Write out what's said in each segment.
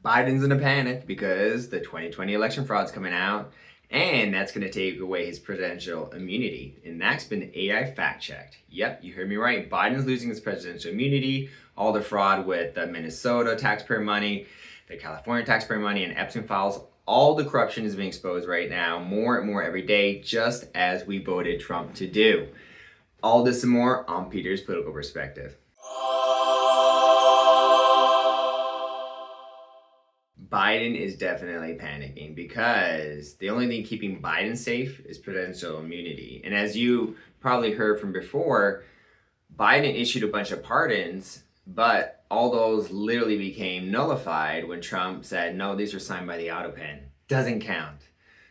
Biden's in a panic because the 2020 election fraud's coming out, and that's going to take away his presidential immunity. And that's been AI fact-checked. Yep, you heard me right. Biden's losing his presidential immunity. All the fraud with the Minnesota taxpayer money, the California taxpayer money, and Epstein files, all the corruption is being exposed right now, more and more every day, just as we voted Trump to do. All this and more on Peter's Political Perspective. Biden is definitely panicking because the only thing keeping Biden safe is presidential immunity. And as you probably heard from before, Biden issued a bunch of pardons, but all those literally became nullified when Trump said, no, these were signed by the auto pen. Doesn't count.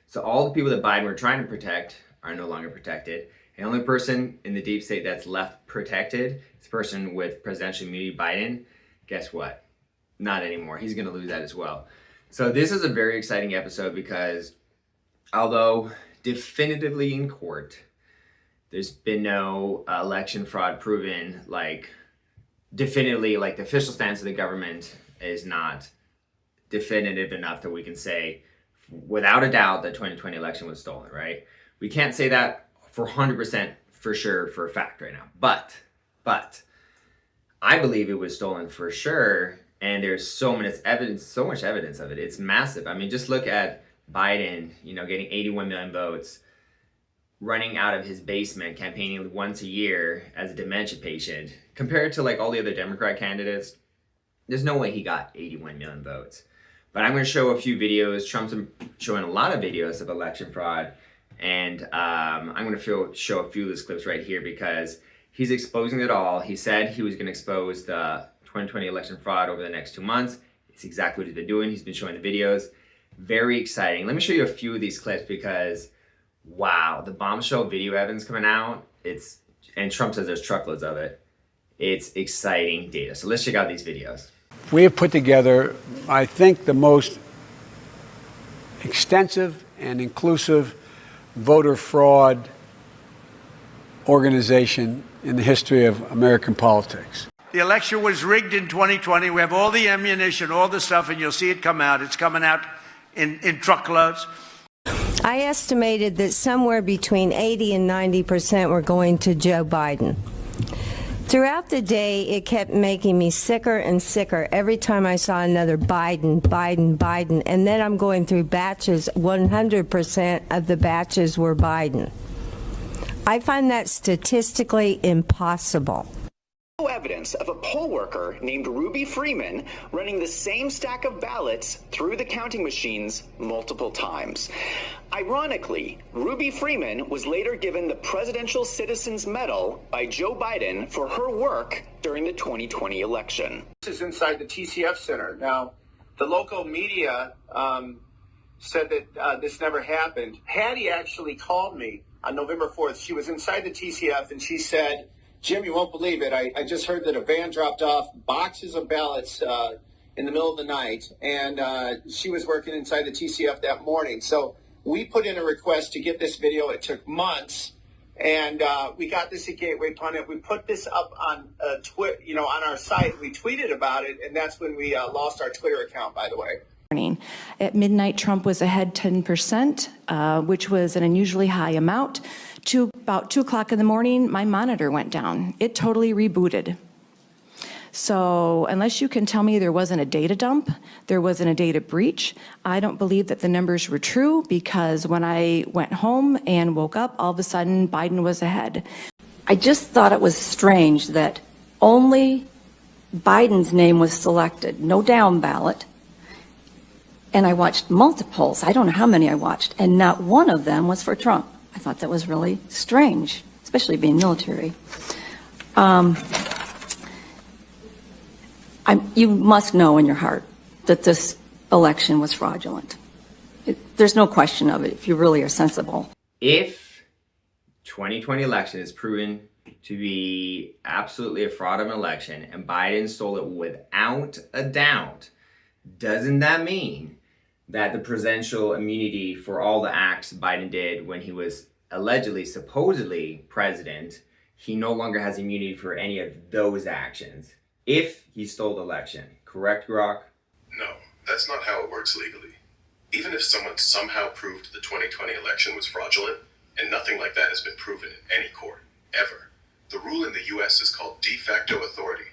So all the people that Biden were trying to protect are no longer protected. And the only person in the deep state that's left protected is the person with presidential immunity, Biden. Guess what? Not anymore. He's going to lose that as well. So this is a very exciting episode because although definitively in court, there's been no election fraud proven, definitively, the official stance of the government is not definitive enough that we can say without a doubt the 2020 election was stolen, right? We can't say that for 100% for sure, for a fact right now. But I believe it was stolen for sure. And there's so much evidence of it. It's massive. I mean, just look at Biden, getting 81 million votes, running out of his basement, campaigning once a year as a dementia patient. Compared to all the other Democrat candidates, there's no way he got 81 million votes. But I'm going to show a few videos. Trump's showing a lot of videos of election fraud. And I'm going to show a few of those clips right here because he's exposing it all. He said he was going to expose the 2020 election fraud over the next 2 months. It's exactly what he's been doing. He's been showing the videos. Very exciting. Let me show you a few of these clips because, wow, the bombshell video evidence coming out, and Trump says there's truckloads of it. It's exciting data. So let's check out these videos. We have put together, I think, the most extensive and inclusive voter fraud organization in the history of American politics. The election was rigged in 2020. We have all the ammunition, all the stuff, and you'll see it come out. It's coming out in truckloads. I estimated that somewhere between 80 and 90% were going to Joe Biden. Throughout the day, it kept making me sicker and sicker every time I saw another Biden, and then I'm going through batches. 100% of the batches were Biden. I find that statistically impossible. Evidence of a poll worker named Ruby Freeman running the same stack of ballots through the counting machines multiple times. Ironically, Ruby Freeman was later given the Presidential Citizens Medal by Joe Biden for her work during the 2020 election. This is inside the TCF Center. Now, the local media said that this never happened. Hattie actually called me on November 4th. She was inside the TCF and she said, Jim, you won't believe it. I just heard that a van dropped off boxes of ballots in the middle of the night, and she was working inside the TCF that morning. So we put in a request to get this video. It took months, and we got this at Gateway Pundit. We put this up on on our site. We tweeted about it, and that's when we lost our Twitter account, by the way. At midnight, Trump was ahead 10%, which was an unusually high amount. To about 2 o'clock in the morning, my monitor went down. It totally rebooted. So unless you can tell me there wasn't a data dump, there wasn't a data breach, I don't believe that the numbers were true because when I went home and woke up, all of a sudden Biden was ahead. I just thought it was strange that only Biden's name was selected, no down ballot. And I watched multiples. I don't know how many I watched, and not one of them was for Trump. I thought that was really strange, especially being military. You must know in your heart that this election was fraudulent. There's no question of it if you really are sensible. If 2020 election is proven to be absolutely a fraud of an election and Biden stole it without a doubt, doesn't that mean that the presidential immunity for all the acts Biden did when he was allegedly, supposedly president, he no longer has immunity for any of those actions if he stole the election? Correct, Grok? No. That's not how it works legally. Even if someone somehow proved the 2020 election was fraudulent, and nothing like that has been proven in any court, ever, the rule in the US is called de facto authority.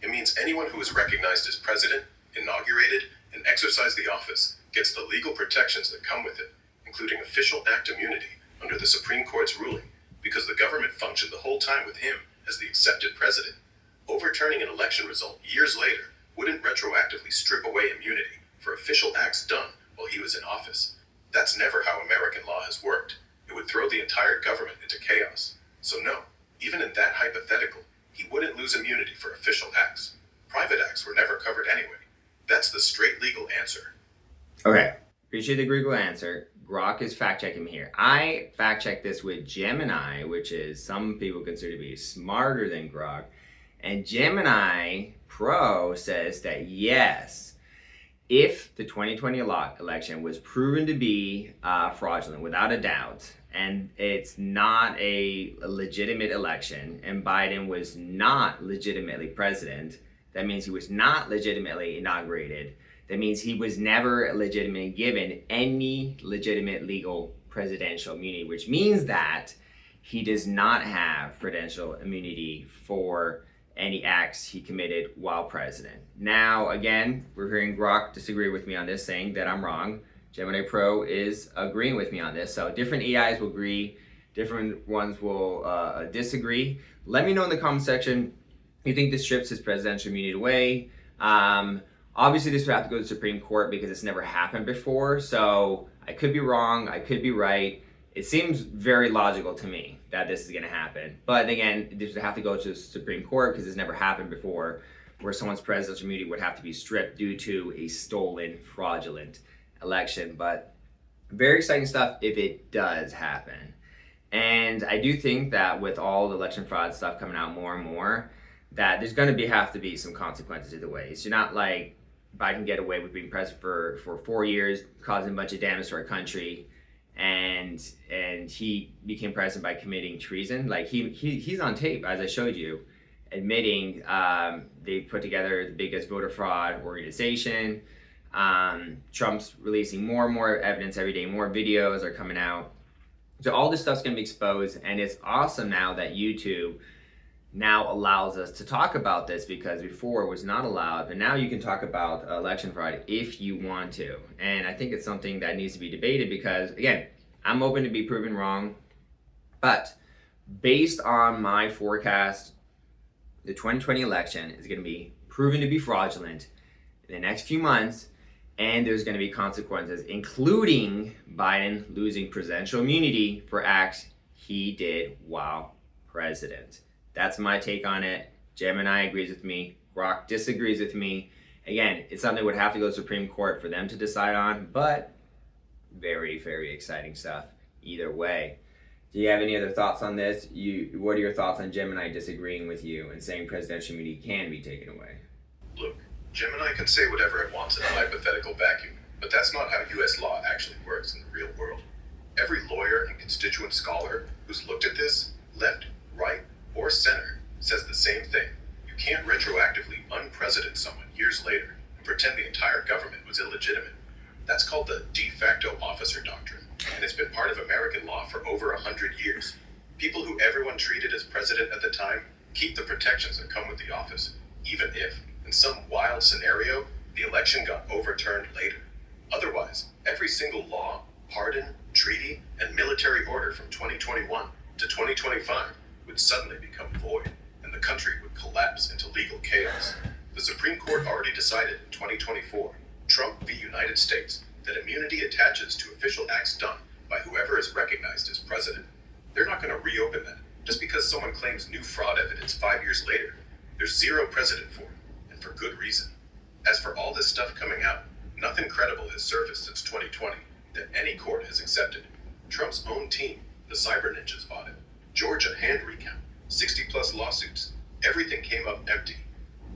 It means anyone who is recognized as president, inaugurated, and exercised the office gets the legal protections that come with it, including official act immunity under the Supreme Court's ruling, because the government functioned the whole time with him as the accepted president. Overturning an election result years later wouldn't retroactively strip away immunity for official acts done while he was in office. That's never how American law has worked. It would throw the entire government into chaos. So no, even in that hypothetical, he wouldn't lose immunity for official acts. Private acts were never covered anyway. That's the straight legal answer. Okay, appreciate the legal answer. Grok is fact-checking me here. I fact-checked this with Gemini, which is some people consider to be smarter than Grok. And Gemini Pro says that yes, if the 2020 election was proven to be fraudulent without a doubt, and it's not a legitimate election, and Biden was not legitimately president, that means he was not legitimately inaugurated. That means he was never legitimately given any legitimate legal presidential immunity, which means that he does not have presidential immunity for any acts he committed while president. Now, again, we're hearing Grok disagree with me on this, saying that I'm wrong. Gemini Pro is agreeing with me on this. So different AIs will agree, different ones will disagree. Let me know in the comment section if you think this strips his presidential immunity away. Obviously, this would have to go to the Supreme Court because it's never happened before. So I could be wrong, I could be right. It seems very logical to me that this is going to happen. But again, this would have to go to the Supreme Court because it's never happened before, where someone's presidential immunity would have to be stripped due to a stolen, fraudulent election. But very exciting stuff if it does happen. And I do think that with all the election fraud stuff coming out more and more, that there's going to have to be some consequences either way. So you're not like Biden get away with being president for 4 years, causing a bunch of damage to our country, and he became president by committing treason. Like he's on tape, as I showed you, admitting they put together the biggest voter fraud organization. Trump's releasing more and more evidence every day. More videos are coming out. So all this stuff's going to be exposed, and it's awesome now that YouTube now allows us to talk about this, because before it was not allowed, but now you can talk about election fraud if you want to. And I think it's something that needs to be debated because, again, I'm open to be proven wrong, but based on my forecast, the 2020 election is going to be proven to be fraudulent in the next few months, and there's going to be consequences, including Biden losing presidential immunity for acts he did while president. That's my take on it. Gemini agrees with me. Grok disagrees with me. Again, it's something that would have to go to the Supreme Court for them to decide on, but very, very exciting stuff either way. Do you have any other thoughts on this? What are your thoughts on Gemini disagreeing with you and saying presidential immunity can be taken away? Look, Gemini can say whatever it wants in a hypothetical vacuum, but that's not how US law actually works in the real world. Every lawyer and constituent scholar who's looked at this, left, right, or center, says the same thing. You can't retroactively unpresident someone years later and pretend the entire government was illegitimate. That's called the de facto officer doctrine, and it's been part of American law for over 100 years. People who everyone treated as president at the time keep the protections that come with the office, even if, in some wild scenario, the election got overturned later. Otherwise, every single law, pardon, treaty, and military order from 2021 to 2025 would suddenly become void, and the country would collapse into legal chaos. The Supreme Court already decided in 2024, Trump v. United States, that immunity attaches to official acts done by whoever is recognized as president. They're not going to reopen that just because someone claims new fraud evidence 5 years later. There's zero precedent for it, and for good reason. As for all this stuff coming out, nothing credible has surfaced since 2020 that any court has accepted. Trump's own team, the Cyber Ninjas, bought it. Georgia hand recount, 60 plus lawsuits. Everything came up empty.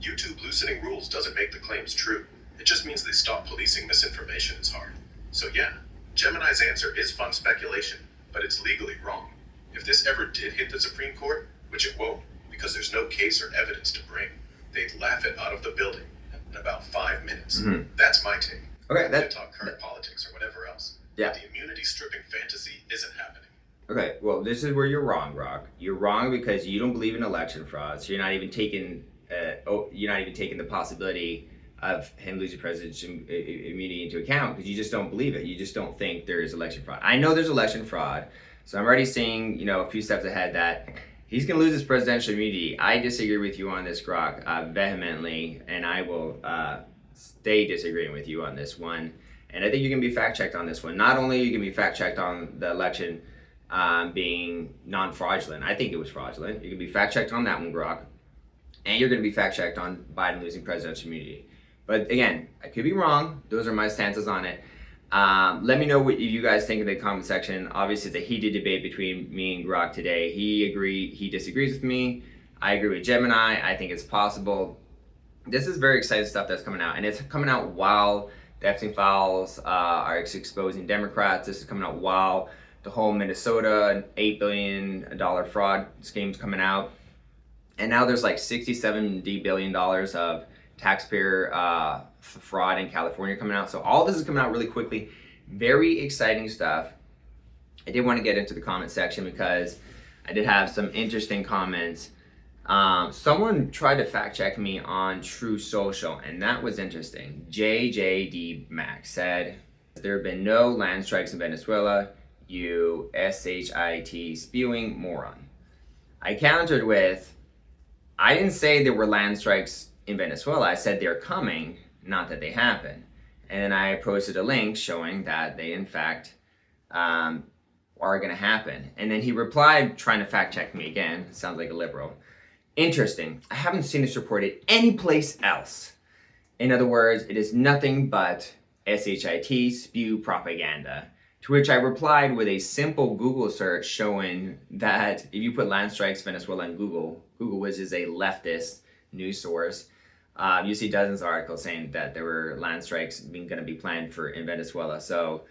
YouTube loosening rules doesn't make the claims true. It just means they stop policing misinformation as hard. So yeah, Gemini's answer is fun speculation, but it's legally wrong. If this ever did hit the Supreme Court, which it won't, because there's no case or evidence to bring, they'd laugh it out of the building, and in about 5 minutes. Mhm. That's my take. Okay, We can talk current politics or whatever else. Yeah. But the immunity stripping fantasy isn't happening. Okay, well, this is where you're wrong, Grok. You're wrong because you don't believe in election fraud, so you're not even taking the possibility of him losing presidential immunity into account because you just don't believe it. You just don't think there is election fraud. I know there's election fraud, so I'm already seeing, a few steps ahead that he's going to lose his presidential immunity. I disagree with you on this, Grok, vehemently, and I will stay disagreeing with you on this one. And I think you're going to be fact-checked on this one. Not only are you going to be fact-checked on the election being non-fraudulent, I think it was fraudulent. You're going to be fact-checked on that one, Grok. And you're going to be fact-checked on Biden losing presidential immunity. But again, I could be wrong. Those are my stances on it. Let me know what you guys think in the comment section. Obviously, it's a heated debate between me and Grok today. He disagrees with me. I agree with Gemini. I think it's possible. This is very exciting stuff that's coming out. And it's coming out while the Epstein files are exposing Democrats. This is coming out while the whole Minnesota $8 billion fraud scheme's coming out. And now there's like $67 billion of taxpayer fraud in California coming out. So all this is coming out really quickly. Very exciting stuff. I did want to get into the comment section because I did have some interesting comments. Someone tried to fact check me on True Social, and that was interesting. JJD Max said, there have been no land strikes in Venezuela, you shit spewing moron. I countered with, I didn't say there were land strikes in Venezuela. I said they're coming, not that they happen. And then I posted a link showing that they in fact are going to happen. And then he replied trying to fact check me again. Sounds like a liberal. Interesting. I haven't seen this reported anyplace else. In other words, it is nothing but shit spew propaganda. To which I replied with a simple Google search showing that if you put land strikes Venezuela in Google, which is a leftist news source, you see dozens of articles saying that there were land strikes going to be planned in Venezuela. So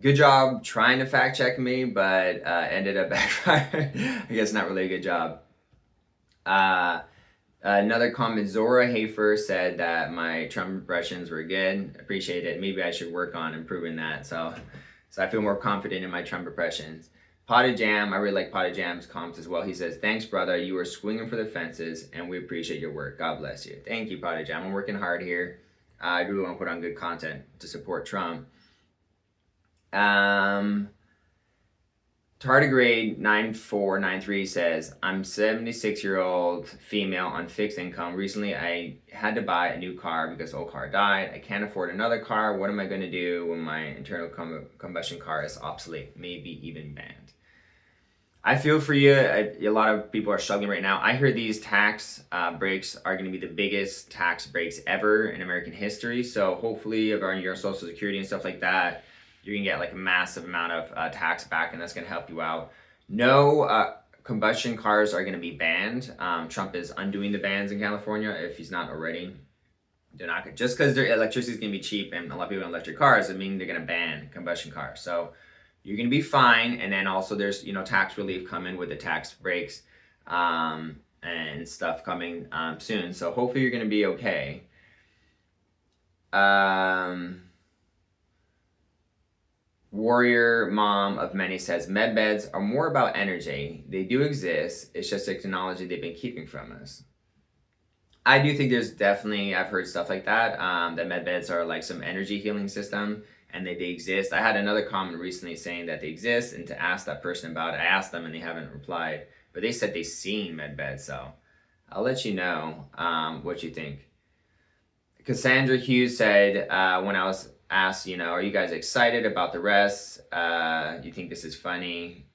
good job trying to fact check me, but ended up backfiring. I guess not really a good job. Another comment, Zora Hafer said that my Trump impressions were good. Appreciate it. Maybe I should work on improving that. So I feel more confident in my Trump impressions. Potted Jam, I really like Potted Jam's comments as well. He says, thanks, brother. You are swinging for the fences, and we appreciate your work. God bless you. Thank you, Potted Jam. I'm working hard here. I really want to put on good content to support Trump. Tardigrade 9493 says, I'm 76-year-old female on fixed income. Recently, I had to buy a new car because the old car died. I can't afford another car. What am I going to do when my internal combustion car is obsolete, maybe even banned? I feel for you. A lot of people are struggling right now. I hear these tax breaks are going to be the biggest tax breaks ever in American history. So hopefully, if on your Social Security and stuff like that, you're going to get like a massive amount of tax back, and that's going to help you out. No combustion cars are going to be banned. Trump is undoing the bans in California if he's not already. They're not just because their electricity is going to be cheap and a lot of people have electric cars, it means they're going to ban combustion cars. So you're going to be fine. And then also there's tax relief coming with the tax breaks and stuff coming soon. So hopefully you're going to be okay. Warrior Mom of Many says, medbeds are more about energy. They do exist. It's just a technology they've been keeping from us. I do think there's definitely, I've heard stuff like that, that medbeds are like some energy healing system and they exist. I had another comment recently saying that they exist, and to ask that person about it, I asked them and they haven't replied, but they said they've seen medbeds. So I'll let you know what you think. Cassandra Hughes said, when I was asked, are you guys excited about the rest? Do you think this is funny?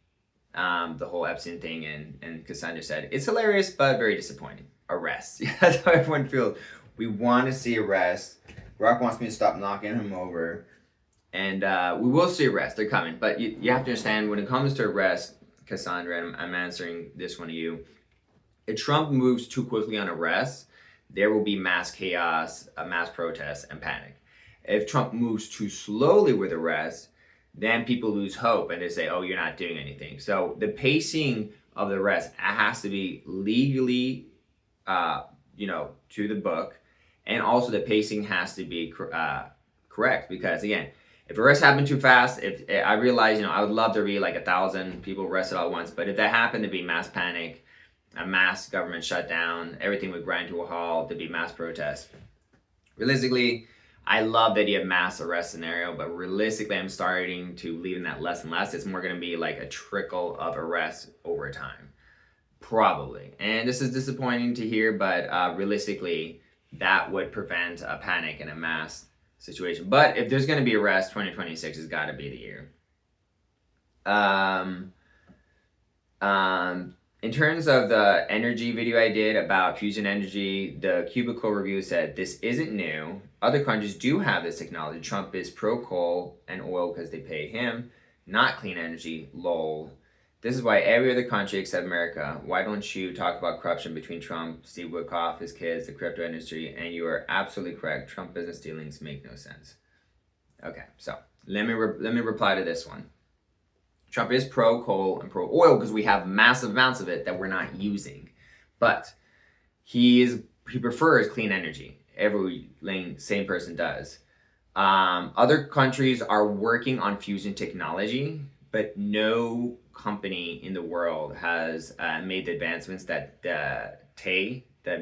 The whole Epstein thing, and Cassandra said, it's hilarious, but very disappointing. Arrest. Yeah, that's how everyone feels. We want to see arrest. Grok wants me to stop knocking him over. And we will see arrest. They're coming. But you have to understand, when it comes to arrest, Cassandra, and I'm answering this one to you, if Trump moves too quickly on arrest, there will be mass chaos, mass protests, and panic. If Trump moves too slowly with arrest, then people lose hope and they say, oh, you're not doing anything. So the pacing of the arrest has to be legally, to the book. And also the pacing has to be correct, because again, if arrests happen too fast, if I realize, I would love to be like 1,000 people arrested all at once, but if that happened to be mass panic, a mass government shutdown, everything would grind to a halt, there'd be mass protests. Realistically, I love the idea of mass arrest scenario, but realistically, I'm starting to leave that less and less. It's more going to be like a trickle of arrests over time, probably. And this is disappointing to hear, but realistically, that would prevent a panic and a mass situation. But if there's going to be arrests, 2026 has got to be the year. In terms of the energy video I did about fusion energy, the Cubicle review said this isn't new. Other countries do have this technology. Trump is pro coal and oil because they pay him, not clean energy. Lol. This is why every other country except America. Why don't you talk about corruption between Trump, Steve Witkoff, his kids, the crypto industry? And you are absolutely correct. Trump business dealings make no sense. Okay, so let me reply to this one. Trump is pro coal and pro oil because we have massive amounts of it that we're not using, but he prefers clean energy. Every same person does. Other countries are working on fusion technology, but no company in the world has made the advancements that the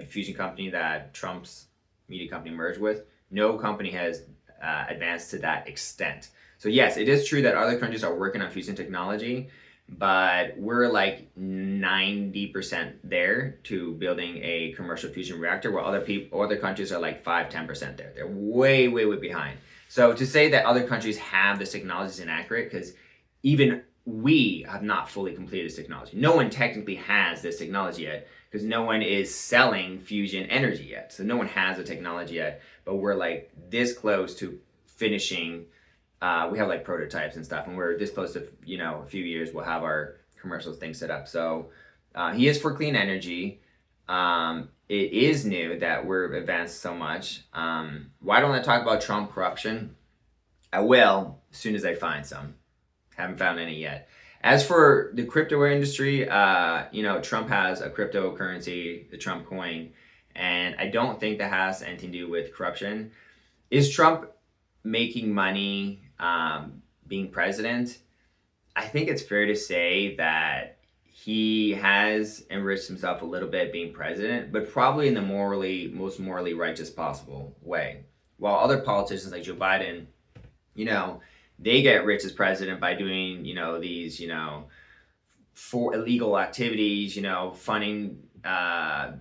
fusion company that Trump's media company merged with, no company has advanced to that extent. So yes, it is true that other countries are working on fusion technology, but we're like 90% there to building a commercial fusion reactor, while other countries are like 5-10% there. They're way, way, way behind. So to say that other countries have this technology is inaccurate, because even we have not fully completed this technology. No one technically has this technology yet, because no one is selling fusion energy yet. So no one has the technology yet, but we're like this close to finishing. We have like prototypes and stuff, and we're this close to, a few years we'll have our commercial thing set up. So he is for clean energy. It is new that we're advanced so much. Why don't I talk about Trump corruption? I will as soon as I find some. Haven't found any yet. As for the crypto industry, Trump has a cryptocurrency, the Trump coin, and I don't think that has anything to do with corruption. Is Trump making money being president? I think it's fair to say that he has enriched himself a little bit being president, but probably in the most morally righteous possible way. While other politicians like Joe Biden, they get rich as president by doing, these, for illegal activities, funding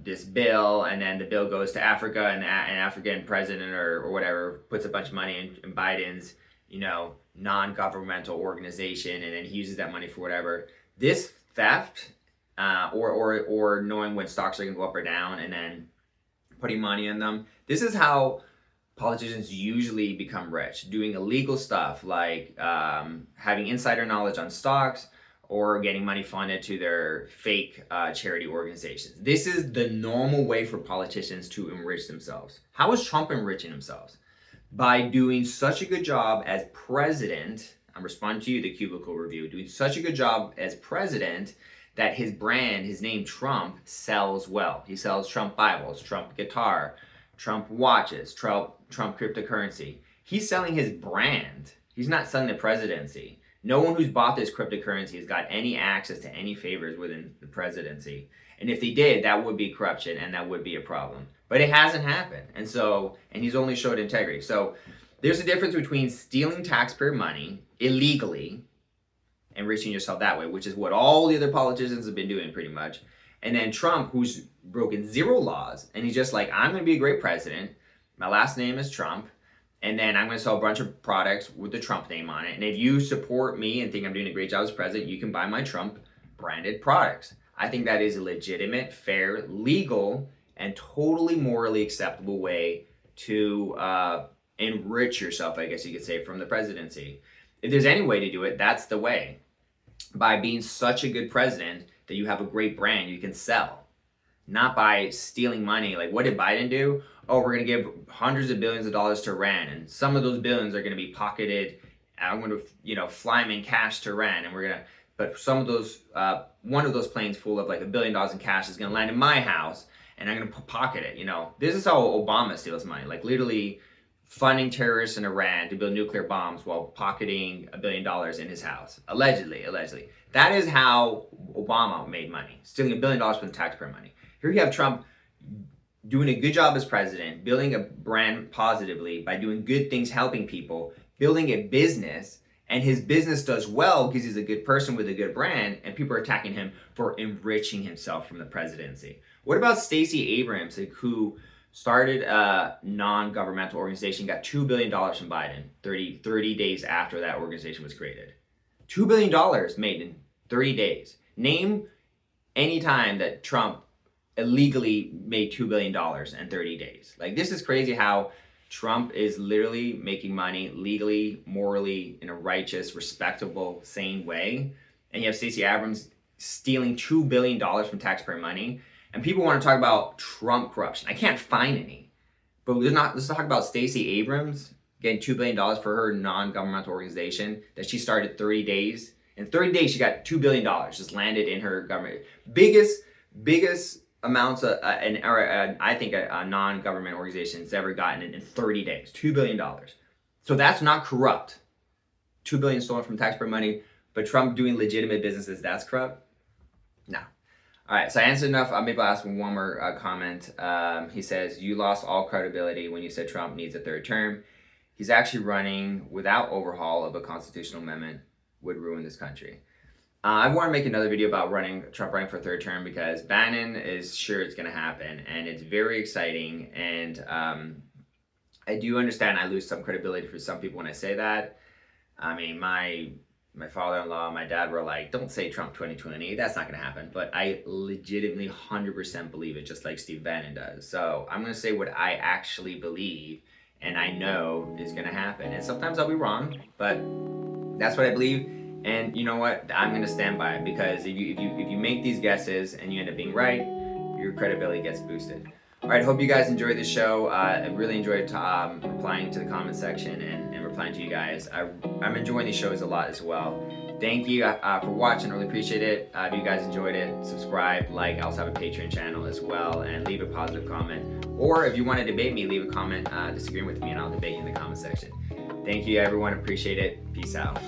this bill, and then the bill goes to Africa, and an African president or whatever puts a bunch of money in Biden's, non-governmental organization, and then he uses that money for whatever. This theft, or knowing when stocks are going to go up or down, and then putting money in them. This is how politicians usually become rich, doing illegal stuff like having insider knowledge on stocks, or getting money funded to their fake charity organizations. This is the normal way for politicians to enrich themselves. How is Trump enriching himself? By doing such a good job as president. I'm responding to you, the Cubicle Review, doing such a good job as president that his brand, his name Trump, sells well. He sells Trump Bibles, Trump guitar, Trump watches, Trump cryptocurrency. He's selling his brand. He's not selling the presidency. No one who's bought this cryptocurrency has got any access to any favors within the presidency. And if they did, that would be corruption, and that would be a problem. But it hasn't happened. And he's only showed integrity. So there's a difference between stealing taxpayer money illegally, enriching yourself that way, which is what all the other politicians have been doing pretty much. And then Trump, who's broken zero laws, and he's just like, I'm going to be a great president. My last name is Trump. And then I'm going to sell a bunch of products with the Trump name on it. And if you support me and think I'm doing a great job as president, you can buy my Trump branded products. I think that is a legitimate, fair, legal, and totally morally acceptable way to enrich yourself, I guess you could say, from the presidency. If there's any way to do it, that's the way. By being such a good president that you have a great brand you can sell. Not by stealing money. Like, what did Biden do? Oh, we're going to give hundreds of billions of dollars to Iran, and some of those billions are going to be pocketed. I'm going to, fly them in cash to Iran, and but some of those, one of those planes full of like $1 billion in cash is going to land in my house, and I'm going to pocket it. You know, this is how Obama steals money, like literally funding terrorists in Iran to build nuclear bombs while pocketing $1 billion in his house. Allegedly. That is how Obama made money, stealing $1 billion from the taxpayer money. Here you have Trump doing a good job as president, building a brand positively by doing good things, helping people, building a business, and his business does well because he's a good person with a good brand, and people are attacking him for enriching himself from the presidency. What about Stacey Abrams, who started a non-governmental organization, got $2 billion from Biden 30 days after that organization was created? $2 billion made in 30 days. Name any time that Trump illegally made $2 billion in 30 days. Like, this is crazy how Trump is literally making money legally, morally, in a righteous, respectable, sane way. And you have Stacey Abrams stealing $2 billion from taxpayer money. And people want to talk about Trump corruption. I can't find any. But let's talk about Stacey Abrams getting $2 billion for her non-governmental organization that she started 30 days. In 30 days, she got $2 billion just landed in her government. Biggest amounts of, I think a non-government organization has ever gotten in 30 days. $2 billion. So that's not corrupt. $2 billion stolen from taxpayer money, but Trump doing legitimate businesses, that's corrupt? No. All right, so I answered enough. Maybe I'll ask one more comment. He says, you lost all credibility when you said Trump needs a third term. He's actually running without overhaul of a constitutional amendment would ruin this country. I want to make another video about Trump running for a third term because Bannon is sure it's going to happen, and it's very exciting. And I do understand I lose some credibility for some people when I say that. I mean, my father-in-law, my dad were like, don't say Trump 2020. That's not going to happen. But I legitimately 100% believe it, just like Steve Bannon does. So I'm going to say what I actually believe and I know is going to happen. And sometimes I'll be wrong, but that's what I believe. And you know what? I'm going to stand by it because if you make these guesses and you end up being right, your credibility gets boosted. All right, hope you guys enjoyed the show. I really enjoyed replying to the comment section and replying to you guys. I'm enjoying these shows a lot as well. Thank you for watching. I really appreciate it. If you guys enjoyed it, subscribe, like. I also have a Patreon channel as well, and leave a positive comment. Or if you want to debate me, leave a comment disagreeing with me, and I'll debate you in the comment section. Thank you, everyone. Appreciate it. Peace out.